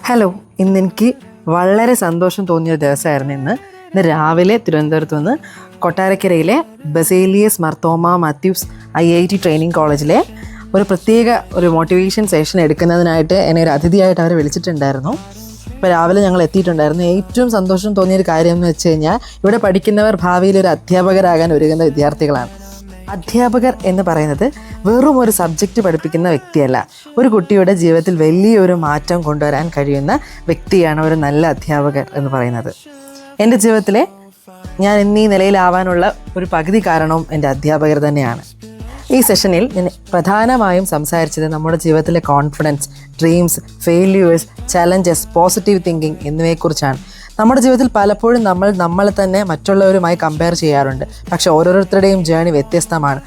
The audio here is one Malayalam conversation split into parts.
ഹലോ, ഇന്നെനിക്ക് വളരെ സന്തോഷം തോന്നിയ ദിവസമായിരുന്നു. ഇന്ന് രാവിലെ തിരുവനന്തപുരത്ത് നിന്ന് കൊട്ടാരക്കരയിലെ ബസേലിയസ് മർത്തോമ മാത്യൂസ് IIT ട്രെയിനിങ് കോളേജിലെ ഒരു പ്രത്യേക മോട്ടിവേഷൻ സെഷൻ എടുക്കുന്നതിനായിട്ട് എന്നെ ഒരു അതിഥിയായിട്ട് അവർ വിളിച്ചിട്ടുണ്ടായിരുന്നു. ഇപ്പോൾ രാവിലെ ഞങ്ങൾ എത്തിയിട്ടുണ്ടായിരുന്നു. ഏറ്റവും സന്തോഷം തോന്നിയൊരു കാര്യം എന്ന് വെച്ച് കഴിഞ്ഞാൽ ഇവിടെ പഠിക്കുന്നവർ ഭാവിയിൽ ഒരു അധ്യാപകരാകാൻ ഒരുങ്ങുന്ന വിദ്യാർത്ഥികളാണ്. അധ്യാപകർ എന്ന് പറയുന്നത് വെറും ഒരു സബ്ജക്റ്റ് പഠിപ്പിക്കുന്ന വ്യക്തിയല്ല, ഒരു കുട്ടിയുടെ ജീവിതത്തിൽ വലിയൊരു മാറ്റം കൊണ്ടുവരാൻ കഴിയുന്ന വ്യക്തിയാണ് ഒരു നല്ല അധ്യാപകർ എന്ന് പറയുന്നത്. എൻ്റെ ജീവിതത്തിലെ ഞാൻ ഇന്നീ നിലയിലാവാനുള്ള ഒരു പകുതി കാരണവും എൻ്റെ അധ്യാപകർ തന്നെയാണ്. ഈ സെഷനിൽ ഞാൻ പ്രധാനമായും സംസാരിച്ചത് നമ്മുടെ ജീവിതത്തിലെ confidence, dreams, failures, challenges, positive thinking എന്നിവയെക്കുറിച്ചാണ്. നമ്മുടെ ജീവിതത്തിൽ പലപ്പോഴും നമ്മളെ തന്നെ മറ്റുള്ളവരുമായി കമ്പയർ ചെയ്യാറുണ്ട്. പക്ഷെ ഓരോരുത്തരുടെയും ജേണി വ്യത്യസ്തമാണ്.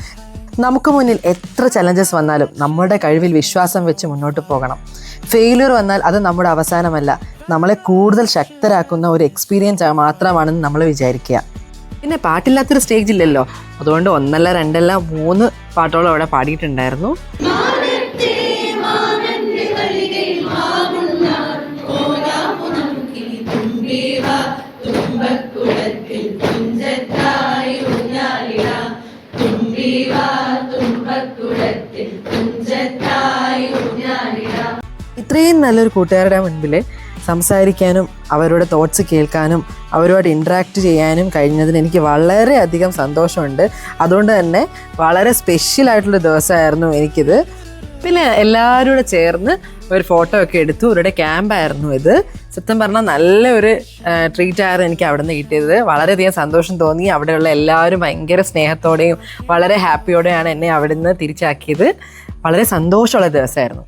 നമുക്ക് മുന്നിൽ എത്ര ചലഞ്ചസ് വന്നാലും നമ്മുടെ കഴിവിൽ വിശ്വാസം വെച്ച് മുന്നോട്ട് പോകണം. ഫെയിലിയർ വന്നാൽ അത് നമ്മുടെ അവസാനമല്ല, നമ്മളെ കൂടുതൽ ശക്തരാക്കുന്ന ഒരു എക്സ്പീരിയൻസ് മാത്രമാണെന്ന് നമ്മൾ വിചാരിക്കുക. പിന്നെ പാട്ടില്ലാത്തൊരു സ്റ്റേജ് ഇല്ലല്ലോ, അതുകൊണ്ട് 1 അല്ല 2 അല്ല 3 പാട്ടോളം അവിടെ പാടിയിട്ടുണ്ടായിരുന്നു. ഇത്രയും നല്ലൊരു കൂട്ടുകാരുടെ മുൻപിൽ സംസാരിക്കാനും അവരുടെ തോട്ട്സ് കേൾക്കാനും അവരുമായിട്ട് ഇൻട്രാക്ട് ചെയ്യാനും കഴിഞ്ഞതിന് എനിക്ക് വളരെയധികം സന്തോഷമുണ്ട്. അതുകൊണ്ട് തന്നെ വളരെ സ്പെഷ്യലായിട്ടുള്ള ദിവസമായിരുന്നു എനിക്കിത്. പിന്നെ എല്ലാവരും കൂടെ ചേർന്ന് ഒരു ഫോട്ടോ ഒക്കെ എടുത്തു. ഇവരുടെ ക്യാമ്പായിരുന്നു ഇത്. സത്യം പറഞ്ഞാൽ നല്ലൊരു ട്രീറ്റായിരുന്നു എനിക്ക് അവിടെ നിന്ന് കിട്ടിയത്. വളരെയധികം സന്തോഷം തോന്നി. അവിടെയുള്ള എല്ലാവരും ഭയങ്കര സ്നേഹത്തോടെയും വളരെ ഹാപ്പിയോടെയാണ് എന്നെ അവിടെ നിന്ന് തിരിച്ചാക്കിയത്. വളരെ സന്തോഷമുള്ള ദിവസമായിരുന്നു.